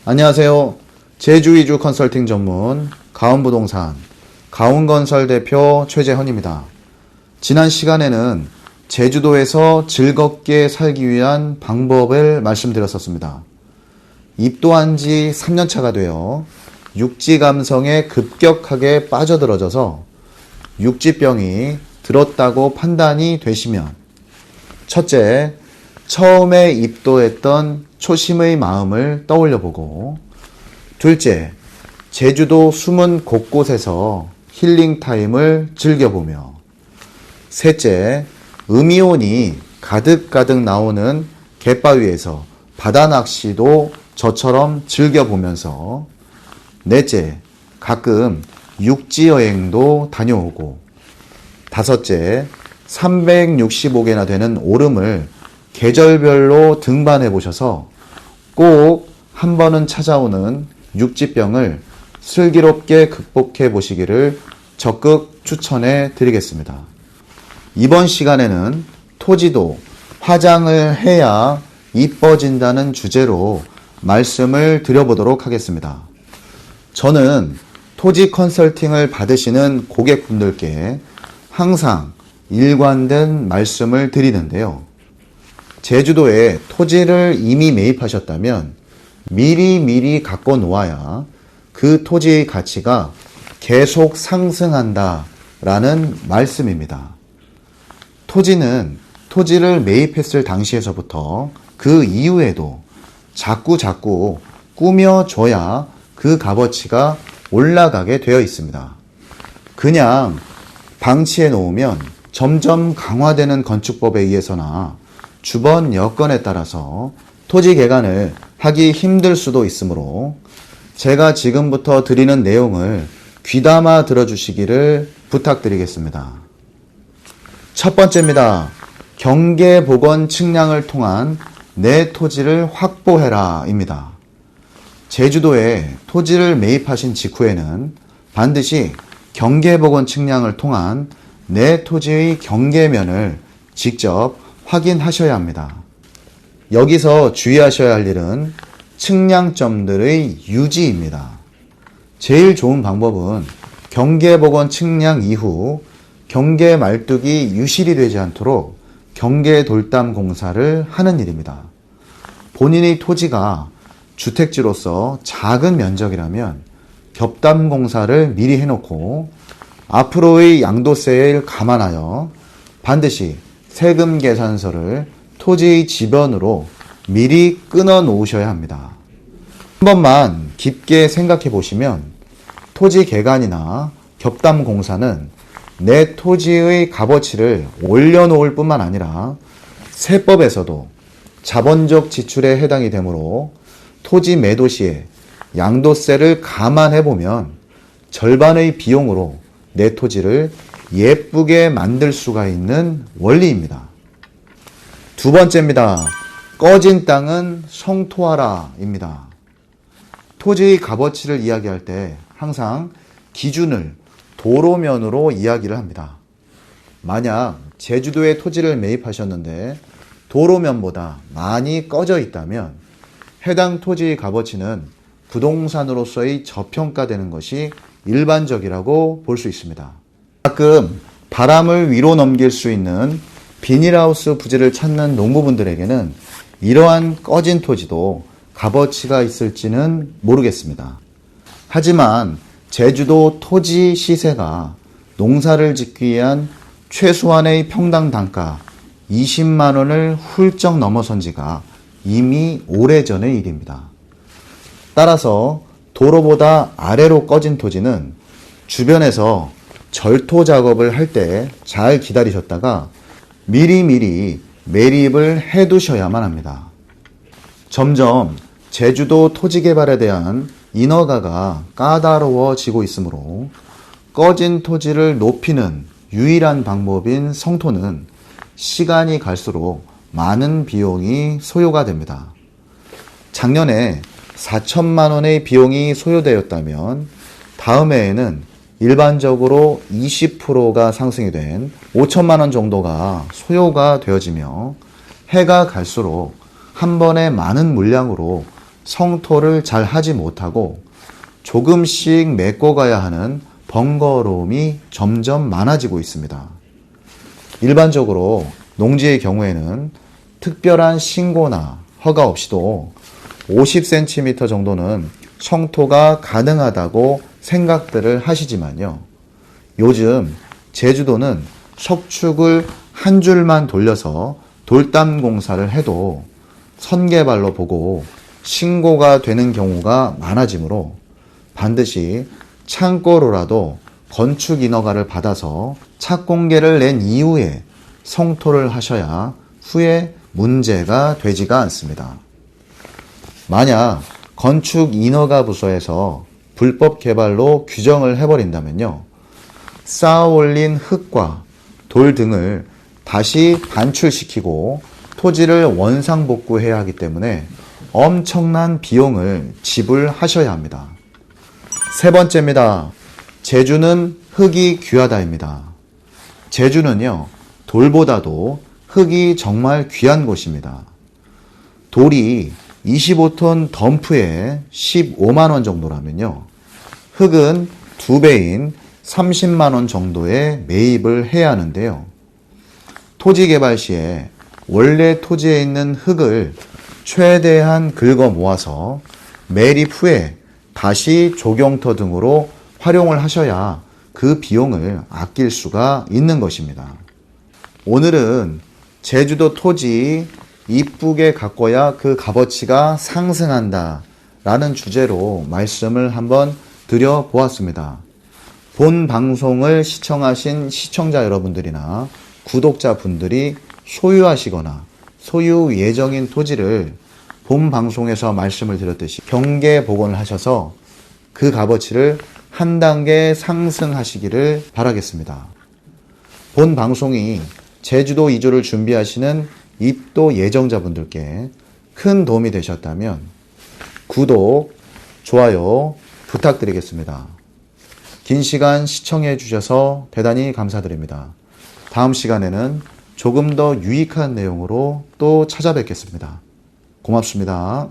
안녕하세요. 제주 이주 컨설팅 전문 가온부동산 가온건설 대표 최재헌입니다. 지난 시간에는 제주도에서 즐겁게 살기 위한 방법을 말씀드렸었습니다. 입도한 지 3년차가 되어 육지 감성에 급격하게 빠져들어져서 육지병이 들었다고 판단이 되시면, 첫째, 처음에 입도했던 초심의 마음을 떠올려보고, 둘째, 제주도 숨은 곳곳에서 힐링 타임을 즐겨보며, 셋째, 음이온이 가득가득 나오는 갯바위에서 바다 낚시도 저처럼 즐겨보면서, 넷째, 가끔 육지 여행도 다녀오고, 다섯째, 365개나 되는 오름을 계절별로 등반해 보셔서 꼭 한 번은 찾아오는 육지병을 슬기롭게 극복해 보시기를 적극 추천해 드리겠습니다. 이번 시간에는 토지도 화장을 해야 이뻐진다는 주제로 말씀을 드려보도록 하겠습니다. 저는 토지 컨설팅을 받으시는 고객분들께 항상 일관된 말씀을 드리는데요. 제주도에 토지를 이미 매입하셨다면 미리 갖고 놓아야 그 토지의 가치가 계속 상승한다 라는 말씀입니다. 토지는 토지를 매입했을 당시에서부터 그 이후에도 자꾸 꾸며줘야 그 값어치가 올라가게 되어 있습니다. 그냥 방치해 놓으면 점점 강화되는 건축법에 의해서나 주번 여건에 따라서 토지 개간을 하기 힘들 수도 있으므로 제가 지금부터 드리는 내용을 귀담아 들어주시기를 부탁드리겠습니다. 첫 번째입니다. 경계복원 측량을 통한 내 토지를 확보해라 입니다. 제주도에 토지를 매입하신 직후에는 반드시 경계복원 측량을 통한 내 토지의 경계면을 직접 확인하셔야 합니다. 여기서 주의하셔야 할 일은 측량점들의 유지입니다. 제일 좋은 방법은 경계복원 측량 이후 경계 말뚝이 유실이 되지 않도록 경계 돌담 공사를 하는 일입니다. 본인의 토지가 주택지로서 작은 면적이라면 겹담 공사를 미리 해놓고 앞으로의 양도세를 감안하여 반드시 세금 계산서를 토지의 지변으로 미리 끊어 놓으셔야 합니다. 한 번만 깊게 생각해 보시면 토지 개간이나 겹담 공사는 내 토지의 값어치를 올려놓을 뿐만 아니라 세법에서도 자본적 지출에 해당이 되므로 토지 매도 시에 양도세를 감안해 보면 절반의 비용으로 내 토지를 예쁘게 만들 수가 있는 원리입니다. 두 번째입니다. 꺼진 땅은 성토하라 입니다. 토지의 값어치를 이야기할 때 항상 기준을 도로면으로 이야기를 합니다. 만약 제주도에 토지를 매입하셨는데 도로면보다 많이 꺼져 있다면 해당 토지의 값어치는 부동산으로서의 저평가되는 것이 일반적이라고 볼 수 있습니다. 가끔 바람을 위로 넘길 수 있는 비닐하우스 부지를 찾는 농부분들에게는 이러한 꺼진 토지도 값어치가 있을지는 모르겠습니다. 하지만 제주도 토지 시세가 농사를 짓기 위한 최소한의 평당 단가 20만 원을 훌쩍 넘어선 지가 이미 오래전의 일입니다. 따라서 도로보다 아래로 꺼진 토지는 주변에서 절토 작업을 할 때 잘 기다리셨다가 미리 매립을 해두셔야만 합니다. 점점 제주도 토지 개발에 대한 인허가가 까다로워지고 있으므로 꺼진 토지를 높이는 유일한 방법인 성토는 시간이 갈수록 많은 비용이 소요가 됩니다. 작년에 4천만 원의 비용이 소요되었다면 다음 해에는 일반적으로 20%가 상승이 된 5천만 원 정도가 소요가 되어지며 해가 갈수록 한 번에 많은 물량으로 성토를 잘 하지 못하고 조금씩 메꿔가야 하는 번거로움이 점점 많아지고 있습니다. 일반적으로 농지의 경우에는 특별한 신고나 허가 없이도 50cm 정도는 성토가 가능하다고 생각들을 하시지만요. 요즘 제주도는 석축을 한 줄만 돌려서 돌담 공사를 해도 선개발로 보고 신고가 되는 경우가 많아지므로 반드시 창고로라도 건축 인허가를 받아서 착공계를 낸 이후에 성토를 하셔야 후에 문제가 되지가 않습니다. 만약 건축 인허가 부서에서 불법 개발로 규정을 해버린다면요, 쌓아 올린 흙과 돌 등을 다시 반출시키고 토지를 원상복구해야 하기 때문에 엄청난 비용을 지불하셔야 합니다. 세 번째입니다. 제주는 흙이 귀하다입니다. 제주는요, 돌보다도 흙이 정말 귀한 곳입니다. 돌이 25톤 덤프에 15만원 정도라면요, 흙은 2배인 30만원 정도에 매입을 해야 하는데요. 토지 개발 시에 원래 토지에 있는 흙을 최대한 긁어 모아서 매립 후에 다시 조경터 등으로 활용을 하셔야 그 비용을 아낄 수가 있는 것입니다. 오늘은 제주도 토지 이쁘게 가꿔야 그 값어치가 상승한다 라는 주제로 말씀을 한번 드려보았습니다. 본 방송을 시청하신 시청자 여러분들이나 구독자분들이 소유하시거나 소유 예정인 토지를 본 방송에서 말씀을 드렸듯이 경계 복원을 하셔서 그 값어치를 한 단계 상승하시기를 바라겠습니다. 본 방송이 제주도 이주를 준비하시는 입도 예정자분들께 큰 도움이 되셨다면 구독, 좋아요 부탁드리겠습니다. 긴 시간 시청해 주셔서 대단히 감사드립니다. 다음 시간에는 조금 더 유익한 내용으로 또 찾아뵙겠습니다. 고맙습니다.